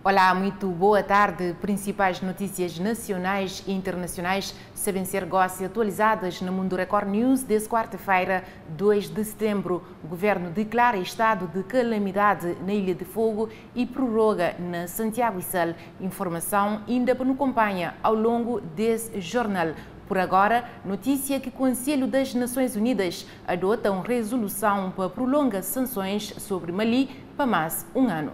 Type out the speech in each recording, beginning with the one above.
Olá, muito boa tarde. Principais notícias nacionais e internacionais sabem ser atualizadas no Mundo Record News desta quarta-feira, 2 de setembro. O governo declara estado de calamidade na Ilha de Fogo e prorroga na Santiago e Sal. Informação ainda nos acompanha ao longo desse jornal. Por agora, notícia que o Conselho das Nações Unidas adota uma resolução para prolongar sanções sobre Mali para mais um ano.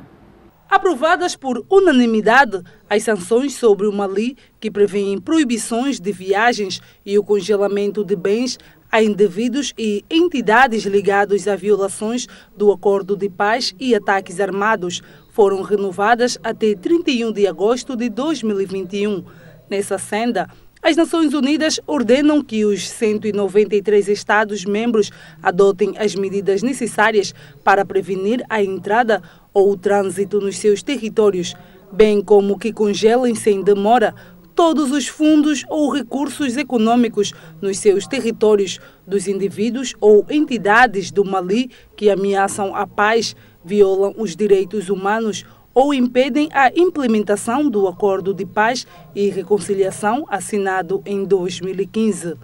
Aprovadas por unanimidade, as sanções sobre o Mali, que prevêem proibições de viagens e o congelamento de bens a indivíduos e entidades ligados a violações do Acordo de Paz e ataques armados, foram renovadas até 31 de agosto de 2021. Nessa senda, as Nações Unidas ordenam que os 193 Estados-membros adotem as medidas necessárias para prevenir a entrada ou o trânsito nos seus territórios, bem como que congelem sem demora todos os fundos ou recursos econômicos nos seus territórios dos indivíduos ou entidades do Mali que ameaçam a paz, violam os direitos humanos ou impedem a implementação do Acordo de Paz e Reconciliação assinado em 2015.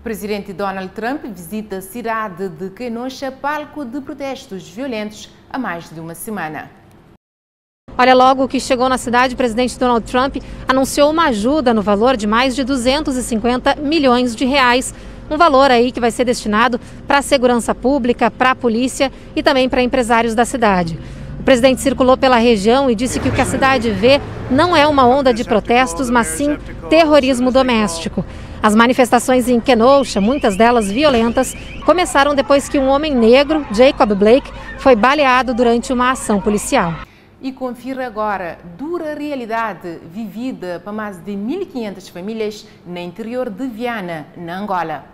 Presidente Donald Trump visita a cidade de Kenosha, palco de protestos violentos há mais de uma semana. Olha, logo que chegou na cidade, o presidente Donald Trump anunciou uma ajuda no valor de mais de 250 milhões de reais. Um valor aí que vai ser destinado para a segurança pública, para a polícia e também para empresários da cidade. O presidente circulou pela região e disse que o que a cidade vê não é uma onda de protestos, mas sim terrorismo doméstico. As manifestações em Kenosha, muitas delas violentas, começaram depois que um homem negro, Jacob Blake, foi baleado durante uma ação policial. E confira agora dura realidade vivida para mais de 1.500 famílias no interior de Viana, na Angola.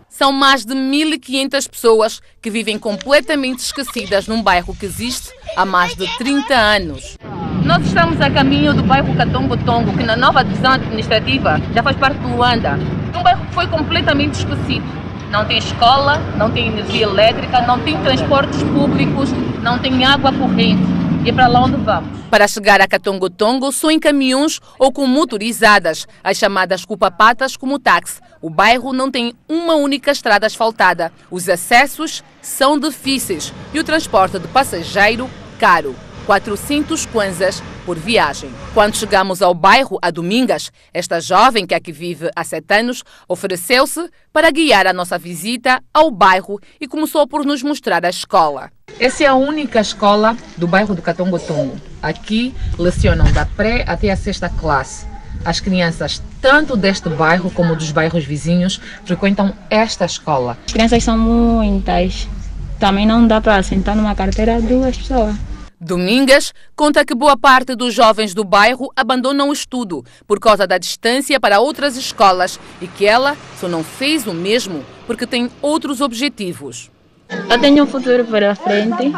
São mais de 1.500 pessoas que vivem completamente esquecidas num bairro que existe há mais de 30 anos. Nós estamos a caminho do bairro Katongo-Tongo, que na nova divisão administrativa já faz parte do Luanda. Um bairro que foi completamente esquecido. Não tem escola, não tem energia elétrica, não tem transportes públicos, não tem água corrente. E é para lá onde vamos. Para chegar a Katongo-Tongo, só em caminhões ou com motorizadas, as chamadas cupapatas como táxi. O bairro não tem uma única estrada asfaltada. Os acessos são difíceis e o transporte de passageiro caro. 400 kwanzas por viagem. Quando chegamos ao bairro, a Domingas, esta jovem que aqui vive há 7 anos ofereceu-se para guiar a nossa visita ao bairro e começou por nos mostrar a escola. Essa é a única escola do bairro do Katongo-Tongo. Aqui lecionam da pré até a 6ª classe. As crianças, tanto deste bairro como dos bairros vizinhos, frequentam esta escola. As crianças são muitas. Também não dá para sentar numa carteira 2 pessoas. Domingas conta que boa parte dos jovens do bairro abandonam o estudo por causa da distância para outras escolas e que ela só não fez o mesmo porque tem outros objetivos. Eu tenho um futuro para frente,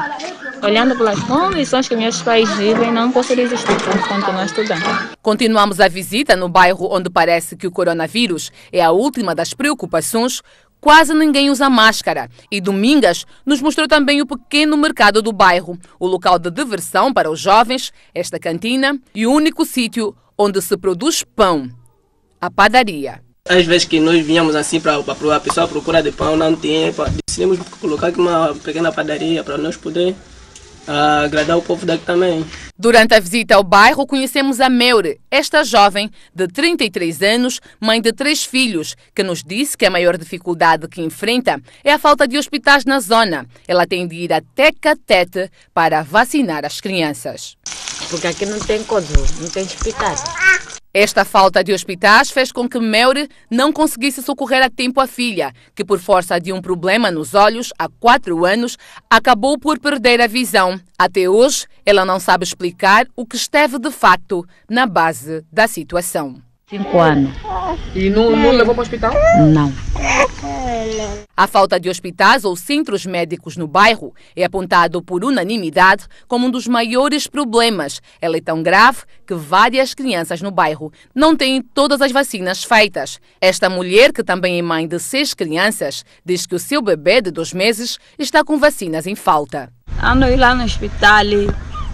olhando pelas condições que meus pais vivem, não posso resistir, então continuar estudando. Continuamos a visita no bairro onde parece que o coronavírus é a última das preocupações. Quase ninguém usa máscara e Domingas nos mostrou também o pequeno mercado do bairro, o local de diversão para os jovens, esta cantina e o único sítio onde se produz pão, a padaria. Às vezes que nós vinhamos assim para a pessoa procura de pão, não tem, decidimos colocar aqui uma pequena padaria para nós poder agradar o povo daqui também. Durante a visita ao bairro, conhecemos a Meure, esta jovem de 33 anos, mãe de 3 filhos, que nos disse que a maior dificuldade que enfrenta é a falta de hospitais na zona. Ela tem de ir até Catete para vacinar as crianças. Porque aqui não tem não tem hospital. Esta falta de hospitais fez com que Meure não conseguisse socorrer a tempo a filha, que por força de um problema nos olhos, há 4 anos, acabou por perder a visão. Até hoje, ela não sabe explicar o que esteve de facto na base da situação. 5 anos. E não levou para o hospital? Não. A falta de hospitais ou centros médicos no bairro é apontado por unanimidade como um dos maiores problemas. Ela é tão grave que várias crianças no bairro não têm todas as vacinas feitas. Esta mulher, que também é mãe de 6 crianças, diz que o seu bebê de 2 meses está com vacinas em falta. Ando ir lá no hospital,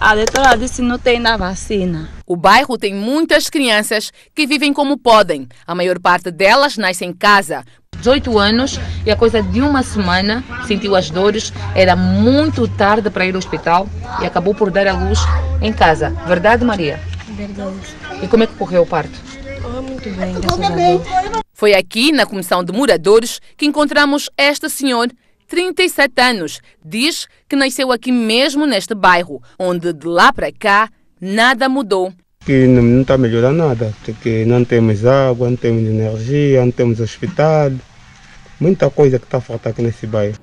A doutora disse que não tem na vacina. O bairro tem muitas crianças que vivem como podem. A maior parte delas nasce em casa. 18 anos e a coisa de uma semana sentiu as dores. Era muito tarde para ir ao hospital e acabou por dar à luz em casa. Verdade, Maria? Verdade. E como é que correu o parto? Muito bem, graças a Deus. Foi aqui, na Comissão de Moradores, que encontramos esta senhora, 37 anos. Diz que nasceu aqui mesmo neste bairro, onde de lá para cá nada mudou. Que não está melhorando nada, porque não temos água, não temos energia, não temos hospital. Muita coisa que está a faltar aqui nesse bairro.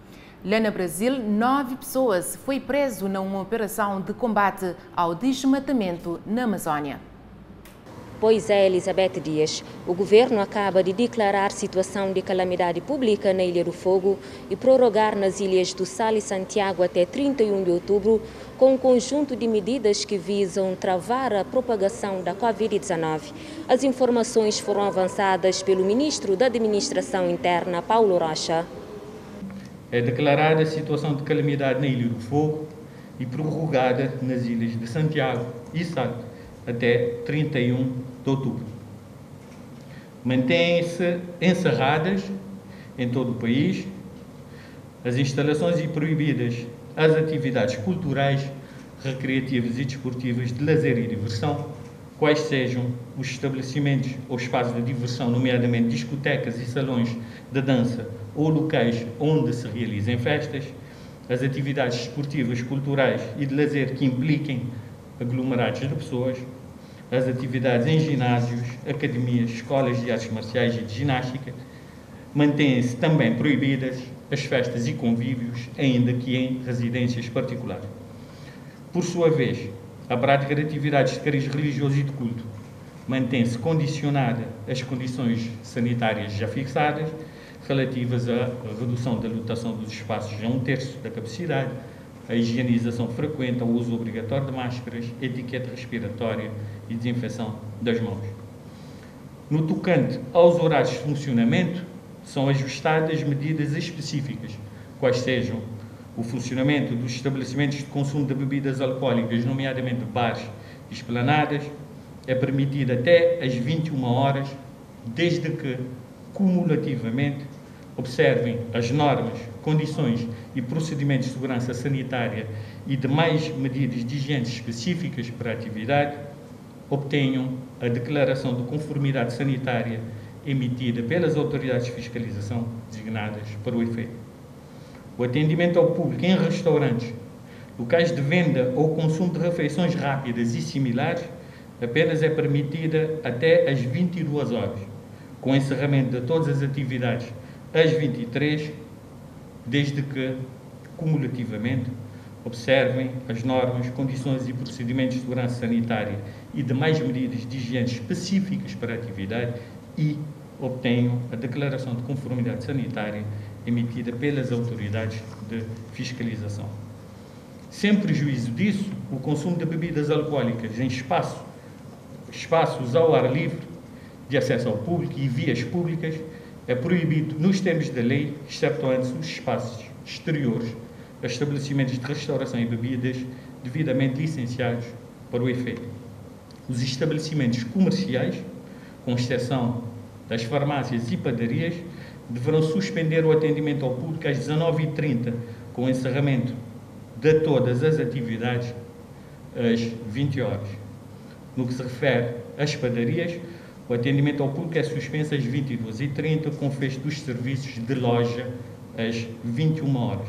Lá no Brasil, 9 pessoas foi preso numa operação de combate ao desmatamento na Amazônia. Pois é, Elizabeth Dias. O governo acaba de declarar situação de calamidade pública na Ilha do Fogo e prorrogar nas ilhas do Sal e Santiago até 31 de outubro, com um conjunto de medidas que visam travar a propagação da Covid-19. As informações foram avançadas pelo ministro da Administração Interna, Paulo Rocha. É declarada a situação de calamidade na Ilha do Fogo e prorrogada nas ilhas de Santiago e Sal até 31 de outubro. Mantêm-se encerradas em todo o país as instalações e proibidas as atividades culturais, recreativas e desportivas de lazer e diversão, quais sejam os estabelecimentos ou espaços de diversão, nomeadamente discotecas e salões de dança ou locais onde se realizem festas, as atividades desportivas, culturais e de lazer que impliquem aglomerados de pessoas, as atividades em ginásios, academias, escolas de artes marciais e de ginástica. Mantêm-se também proibidas as festas e convívios, ainda que em residências particulares. Por sua vez, a prática de atividades de cariz religioso e de culto mantém-se condicionada às condições sanitárias já fixadas, relativas à redução da lotação dos espaços a 1/3 da capacidade, a higienização frequente, ao uso obrigatório de máscaras, etiqueta respiratória e desinfecção das mãos. No tocante aos horários de funcionamento, são ajustadas medidas específicas, quais sejam o funcionamento dos estabelecimentos de consumo de bebidas alcoólicas, nomeadamente bares e esplanadas, é permitido até às 21 horas, desde que, cumulativamente, observem as normas, condições e procedimentos de segurança sanitária e demais medidas de higiene específicas para a atividade, obtenham a declaração de conformidade sanitária emitida pelas autoridades de fiscalização designadas para o efeito. O atendimento ao público em restaurantes, locais de venda ou consumo de refeições rápidas e similares apenas é permitida até às 22 horas, com encerramento de todas as atividades às 23, desde que, cumulativamente, observem as normas, condições e procedimentos de segurança sanitária e demais medidas de higiene específicas para a atividade e obtenham a declaração de conformidade sanitária emitida pelas autoridades de fiscalização. Sem prejuízo disso, o consumo de bebidas alcoólicas em espaços ao ar livre, de acesso ao público e vias públicas, é proibido nos termos da lei, exceptuando os espaços exteriores a estabelecimentos de restauração e bebidas devidamente licenciados para o efeito. Os estabelecimentos comerciais, com exceção das farmácias e padarias, deverão suspender o atendimento ao público às 19h30, com o encerramento de todas as atividades às 20 horas. No que se refere às padarias, o atendimento ao público é suspenso às 22h30, com fecho dos serviços de loja às 21 horas.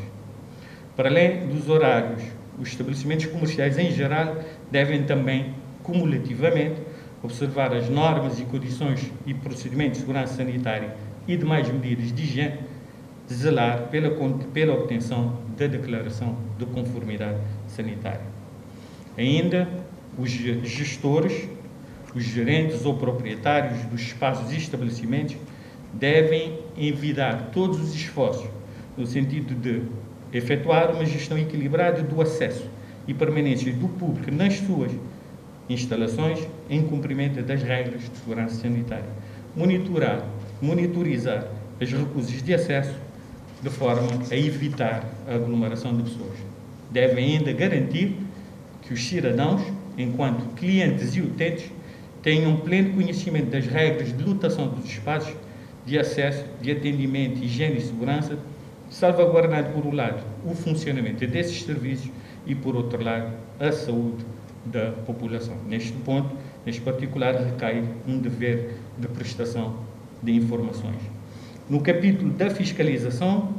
Para além dos horários, os estabelecimentos comerciais em geral devem também, cumulativamente, observar as normas e condições e procedimentos de segurança sanitária e demais medidas de higiene, zelar pela obtenção da declaração de conformidade sanitária. Ainda, os gestores, os gerentes ou proprietários dos espaços e estabelecimentos devem envidar todos os esforços no sentido de efetuar uma gestão equilibrada do acesso e permanência do público nas suas instalações em cumprimento das regras de segurança sanitária. Monitorizar as recusas de acesso de forma a evitar a aglomeração de pessoas. Devem ainda garantir que que os cidadãos, enquanto clientes e utentes, tenham pleno conhecimento das regras de lotação dos espaços, de acesso, de atendimento, higiene e segurança, salvaguardando, por um lado, o funcionamento desses serviços e, por outro lado, a saúde da população. Neste ponto, neste particular, recai um dever de prestação de informações. No capítulo da fiscalização,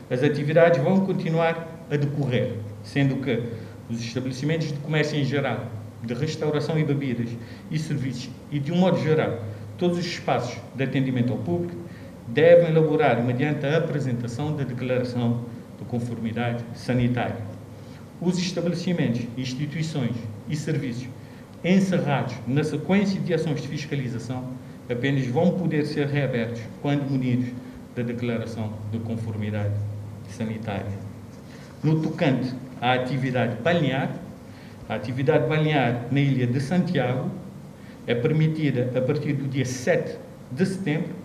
as atividades vão continuar a decorrer, sendo que os estabelecimentos de comércio em geral, de restauração e bebidas e serviços e, de um modo geral, todos os espaços de atendimento ao público devem elaborar, mediante a apresentação da declaração de conformidade sanitária. Os estabelecimentos, instituições e serviços encerrados na sequência de ações de fiscalização apenas vão poder ser reabertos quando munidos da declaração de conformidade sanitária. No tocante à atividade balnear, a atividade balnear na Ilha de Santiago é permitida a partir do dia 7 de setembro,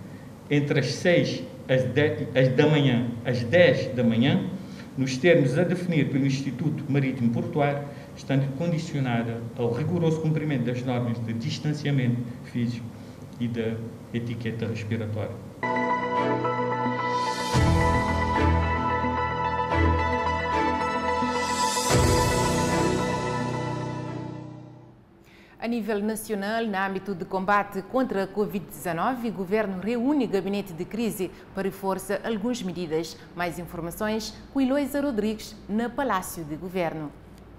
entre as 6 da manhã às 10 da manhã, nos termos a definir pelo Instituto Marítimo Portuário, estando condicionada ao rigoroso cumprimento das normas de distanciamento físico e da etiqueta respiratória. A nível nacional, no âmbito de combate contra a Covid-19, o Governo reúne o Gabinete de Crise para reforçar algumas medidas. Mais informações com Eloísa Rodrigues, no Palácio de Governo.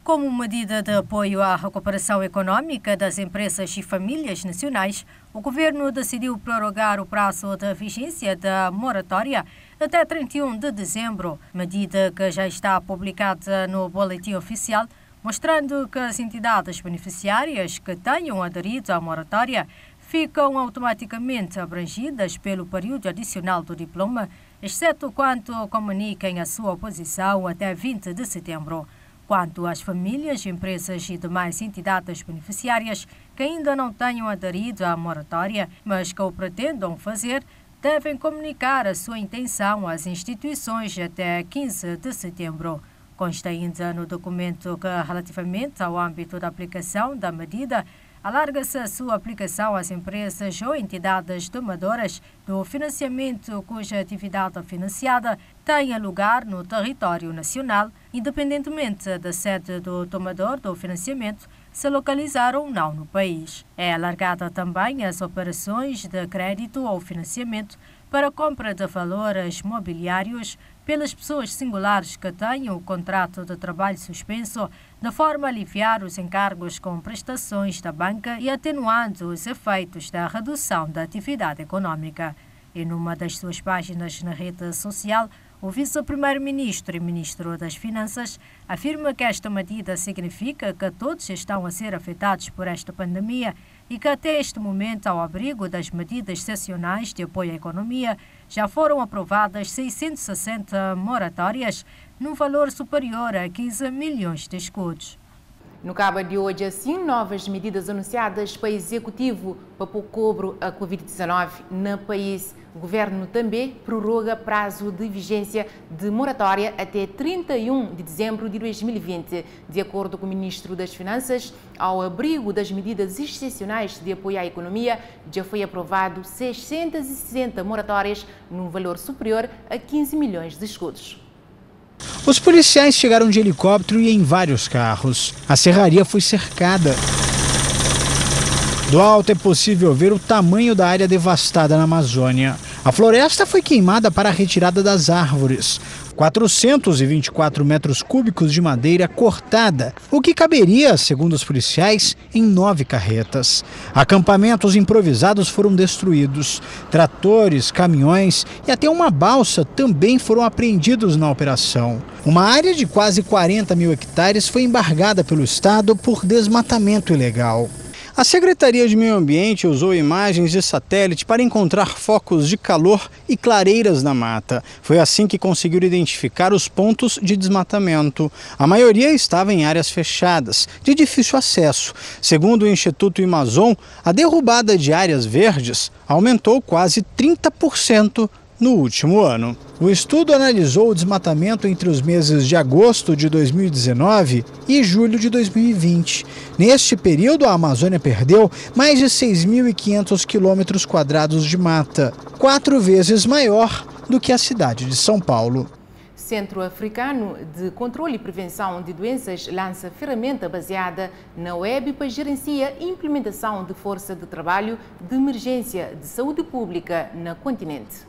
Como medida de apoio à recuperação econômica das empresas e famílias nacionais, o Governo decidiu prorrogar o prazo de vigência da moratória até 31 de dezembro, medida que já está publicada no Boletim Oficial, mostrando que as entidades beneficiárias que tenham aderido à moratória ficam automaticamente abrangidas pelo período adicional do diploma, exceto quanto comuniquem a sua oposição até 20 de setembro. Quanto às famílias, empresas e demais entidades beneficiárias que ainda não tenham aderido à moratória, mas que o pretendam fazer, devem comunicar a sua intenção às instituições até 15 de setembro. Consta ainda no documento que, relativamente ao âmbito da aplicação da medida, alarga-se a sua aplicação às empresas ou entidades tomadoras do financiamento cuja atividade financiada tenha lugar no território nacional, independentemente da sede do tomador do financiamento se localizar ou não no país. É alargada também as operações de crédito ou financiamento para compra de valores mobiliários pelas pessoas singulares que tenham o contrato de trabalho suspenso, de forma a aliviar os encargos com prestações da banca e atenuando os efeitos da redução da atividade econômica. E numa das suas páginas na rede social, o vice-primeiro-ministro e ministro das Finanças afirma que esta medida significa que todos estão a ser afetados por esta pandemia e que até este momento, ao abrigo das medidas excepcionais de apoio à economia, já foram aprovadas 660 moratórias, num valor superior a 15 milhões de escudos. No cabo de hoje, assim, novas medidas anunciadas para o Executivo para pôr cobro à Covid-19 no país. O Governo também prorroga prazo de vigência de moratória até 31 de dezembro de 2020. De acordo com o Ministro das Finanças, ao abrigo das medidas excepcionais de apoio à economia, já foi aprovado 660 moratórias, num valor superior a 15 milhões de escudos. Os policiais chegaram de helicóptero e em vários carros. A serraria foi cercada. Do alto é possível ver o tamanho da área devastada na Amazônia. A floresta foi queimada para a retirada das árvores. 424 metros cúbicos de madeira cortada, o que caberia, segundo os policiais, em 9 carretas. Acampamentos improvisados foram destruídos. Tratores, caminhões e até uma balsa também foram apreendidos na operação. Uma área de quase 40 mil hectares foi embargada pelo Estado por desmatamento ilegal. A Secretaria de Meio Ambiente usou imagens de satélite para encontrar focos de calor e clareiras na mata. Foi assim que conseguiram identificar os pontos de desmatamento. A maioria estava em áreas fechadas, de difícil acesso. Segundo o Instituto Amazon, a derrubada de áreas verdes aumentou quase 30% no último ano. O estudo analisou o desmatamento entre os meses de agosto de 2019 e julho de 2020. Neste período, a Amazônia perdeu mais de 6.500 quilômetros quadrados de mata, 4 vezes maior do que a cidade de São Paulo. Centro Africano de Controle e Prevenção de Doenças lança ferramenta baseada na web para gerenciar a implementação de força de trabalho de emergência de saúde pública no continente.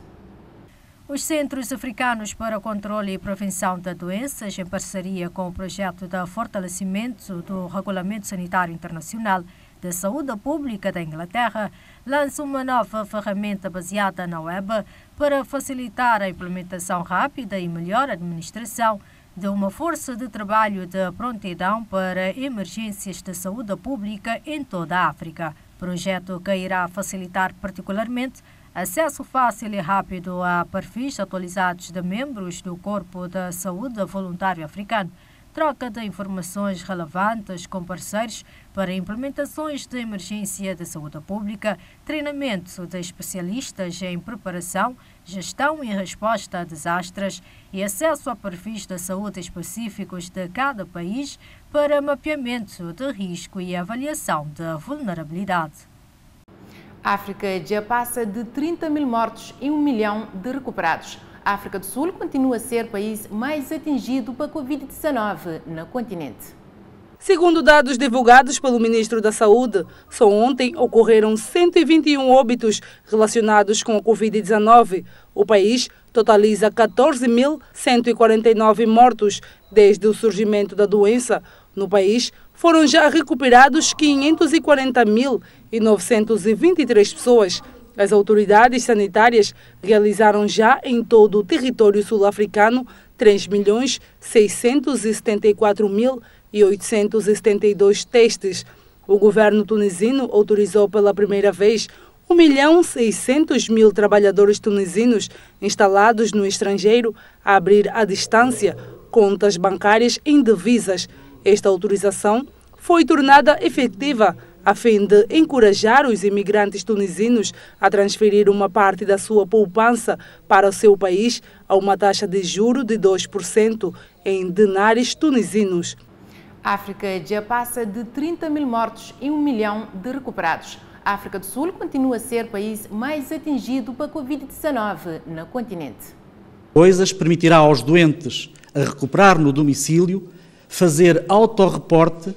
Os Centros Africanos para Controle e Prevenção de Doenças, em parceria com o projeto de fortalecimento do Regulamento Sanitário Internacional da Saúde Pública da Inglaterra, lança uma nova ferramenta baseada na web para facilitar a implementação rápida e melhor administração de uma força de trabalho de prontidão para emergências de saúde pública em toda a África. Projeto que irá facilitar particularmente acesso fácil e rápido a perfis atualizados de membros do Corpo de Saúde Voluntário Africano, troca de informações relevantes com parceiros para implementações de emergência de saúde pública, treinamento de especialistas em preparação, gestão e resposta a desastres e acesso a perfis de saúde específicos de cada país para mapeamento de risco e avaliação de vulnerabilidade. A África já passa de 30 mil mortos e 1 milhão de recuperados. A África do Sul continua a ser o país mais atingido pela Covid-19 no continente. Segundo dados divulgados pelo Ministro da Saúde, só ontem ocorreram 121 óbitos relacionados com a Covid-19. O país totaliza 14.149 mortos desde o surgimento da doença. No país, foram já recuperados 540.923 pessoas. As autoridades sanitárias realizaram já em todo o território sul-africano 3.674.872 testes. O governo tunisino autorizou pela primeira vez 1.600.000 trabalhadores tunisinos instalados no estrangeiro a abrir à distância contas bancárias em divisas. Esta autorização foi tornada efetiva a fim de encorajar os imigrantes tunisinos a transferir uma parte da sua poupança para o seu país a uma taxa de juro de 2% em dinários tunisinos. A África já passa de 30 mil mortos e 1 milhão de recuperados. A África do Sul continua a ser o país mais atingido pela Covid-19 no continente. Coisas permitirá aos doentes a recuperar no domicílio, fazer autorreporte,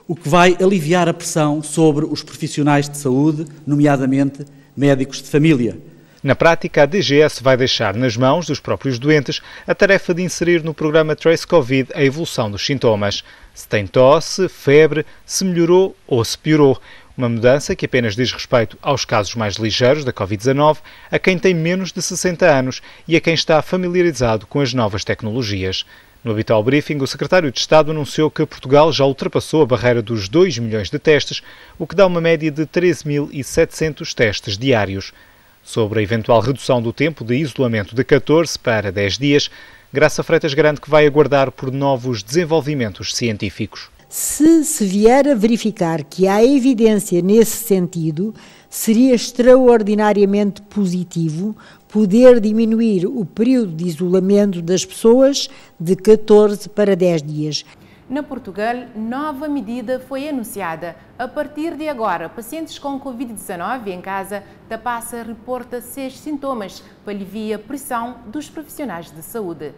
o que vai aliviar a pressão sobre os profissionais de saúde, nomeadamente médicos de família. Na prática, a DGS vai deixar nas mãos dos próprios doentes a tarefa de inserir no programa Trace Covid a evolução dos sintomas. Se tem tosse, febre, se melhorou ou se piorou. Uma mudança que apenas diz respeito aos casos mais ligeiros da Covid-19, a quem tem menos de 60 anos e a quem está familiarizado com as novas tecnologias. No habitual briefing, o secretário de Estado anunciou que Portugal já ultrapassou a barreira dos 2 milhões de testes, o que dá uma média de 13.700 testes diários. Sobre a eventual redução do tempo de isolamento de 14 para 10 dias, Graça Freitas garante que vai aguardar por novos desenvolvimentos científicos. Se vier a verificar que há evidência nesse sentido, seria extraordinariamente positivo poder diminuir o período de isolamento das pessoas de 14 para 10 dias. Na Portugal, nova medida foi anunciada. A partir de agora, pacientes com Covid-19 em casa passa a reportar 6 sintomas para aliviar a pressão dos profissionais de saúde.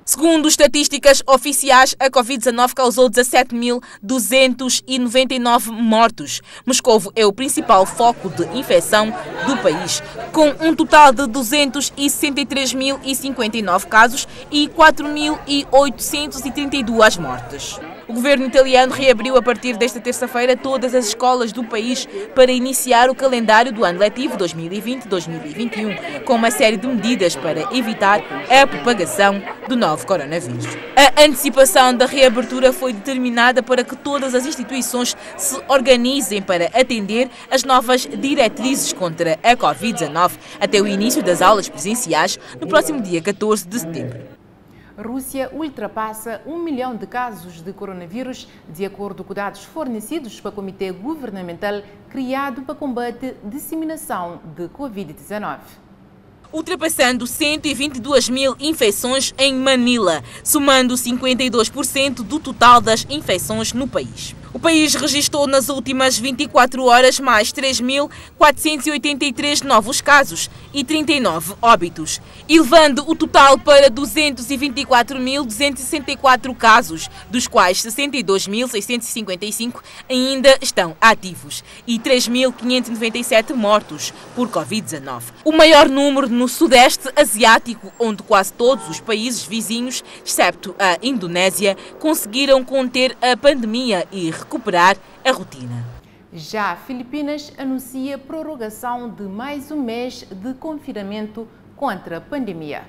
Segundo estatísticas oficiais, a Covid-19 causou 17.299 mortos. Moscovo é o principal foco de infecção do país, com um total de 263.059 casos e 4.832 mortes. O governo italiano reabriu a partir desta terça-feira todas as escolas do país para iniciar o calendário do ano letivo 2020-2021, com uma série de medidas para evitar a propagação do novo coronavírus. A antecipação da reabertura foi determinada para que todas as instituições se organizem para atender as novas diretrizes contra a Covid-19 até o início das aulas presenciais no próximo dia 14 de setembro. Rússia ultrapassa 1 milhão de casos de coronavírus, de acordo com dados fornecidos pelo Comitê Governamental criado para combate a disseminação de Covid-19. ultrapassando 122 mil infecções em Manila, somando 52% do total das infecções no país. O país registrou nas últimas 24 horas mais 3.483 novos casos e 39 óbitos, elevando o total para 224.264 casos, dos quais 62.655 ainda estão ativos e 3.597 mortos por Covid-19. O maior número no Sudeste Asiático, onde quase todos os países vizinhos, excepto a Indonésia, conseguiram conter a pandemia e recuperar a rotina. Já Filipinas anuncia prorrogação de mais um mês de confinamento contra a pandemia.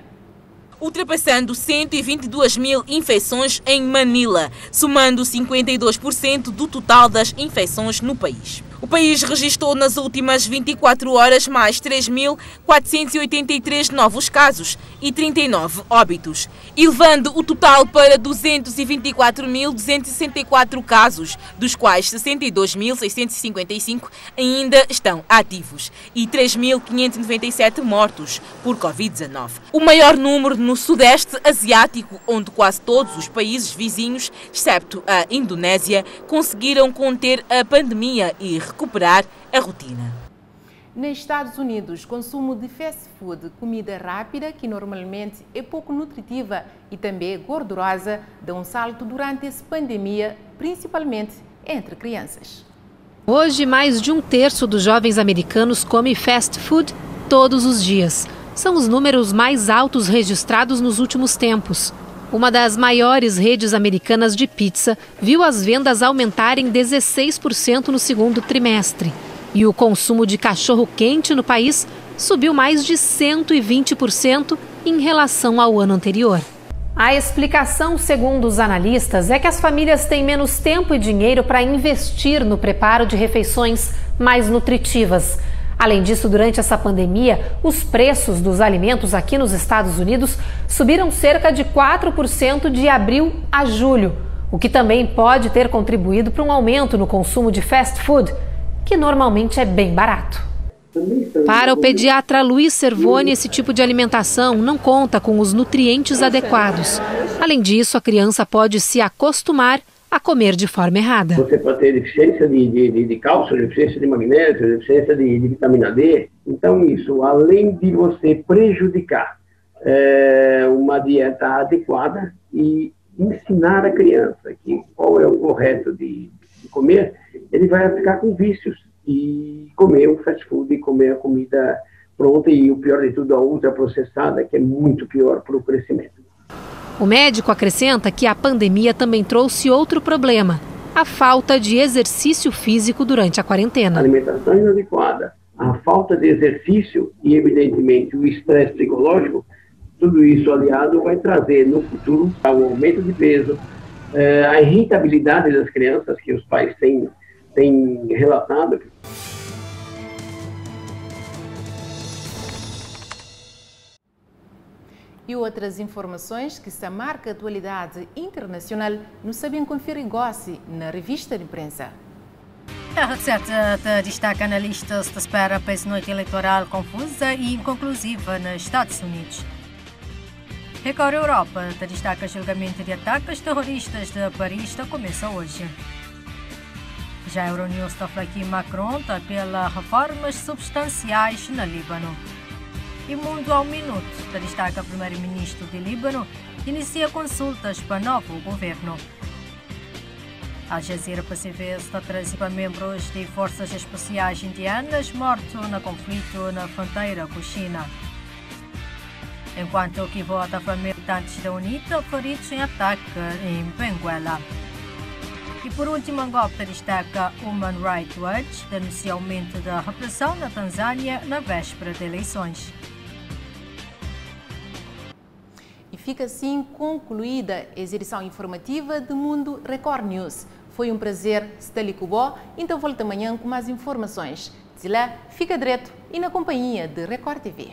Ultrapassando 122 mil infecções em Manila, somando 52% do total das infecções no país. O país registrou nas últimas 24 horas mais 3.483 novos casos e 39 óbitos, elevando o total para 224.264 casos, dos quais 62.655 ainda estão ativos e 3.597 mortos por Covid-19. O maior número no Sudeste Asiático, onde quase todos os países vizinhos, excepto a Indonésia, conseguiram conter a pandemia e recuperar a rotina. Nos Estados Unidos, consumo de fast food, comida rápida, que normalmente é pouco nutritiva e também gordurosa, dá um salto durante essa pandemia, principalmente entre crianças. Hoje, mais de um terço dos jovens americanos come fast food todos os dias. São os números mais altos registrados nos últimos tempos. Uma das maiores redes americanas de pizza viu as vendas aumentarem 16% no segundo trimestre. E o consumo de cachorro-quente no país subiu mais de 120% em relação ao ano anterior. A explicação, segundo os analistas, é que as famílias têm menos tempo e dinheiro para investir no preparo de refeições mais nutritivas. Além disso, durante essa pandemia, os preços dos alimentos aqui nos Estados Unidos subiram cerca de 4% de abril a julho, o que também pode ter contribuído para um aumento no consumo de fast food, que normalmente é bem barato. Para o pediatra Luiz Cervoni, esse tipo de alimentação não conta com os nutrientes adequados. Além disso, a criança pode se acostumar a comer de forma errada. Você pode ter deficiência de cálcio, deficiência de magnésio, deficiência de vitamina D. Então isso, além de você prejudicar uma dieta adequada e ensinar a criança que qual é o correto de comer, ele vai ficar com vícios e comer o fast food e comer a comida pronta e o pior de tudo, a ultraprocessada, que é muito pior para o crescimento. O médico acrescenta que a pandemia também trouxe outro problema, a falta de exercício físico durante a quarentena. A alimentação inadequada, a falta de exercício e, evidentemente, o estresse psicológico, tudo isso aliado vai trazer no futuro o aumento de peso, a irritabilidade das crianças que os pais têm relatado. E outras informações que se marca a atualidade internacional nos sabem conferir gosse na revista de imprensa. A receita destaca analistas da espera para essa noite eleitoral confusa e inconclusiva nos Estados Unidos. Record Europa destaca julgamento de ataques terroristas de Paris começa hoje. Já a Euronews fala que Macron apela reformas substanciais no Líbano. E Mundo ao Minuto destaca o primeiro-ministro de Líbano que inicia consultas para novo governo. Al Jazeera Pacific participa membros de forças especiais indianas mortos no conflito na fronteira com a China. Enquanto que vota para militantes da UNITA feridos em ataque em Benguela. E por último, Angola destaca Human Rights Watch denuncia aumento da repressão na Tanzânia na véspera de eleições. E fica assim concluída a edição informativa do Mundo Record News. Foi um prazer estar ali com você, então volto amanhã com mais informações. De lá, fica direto e na companhia de Record TV.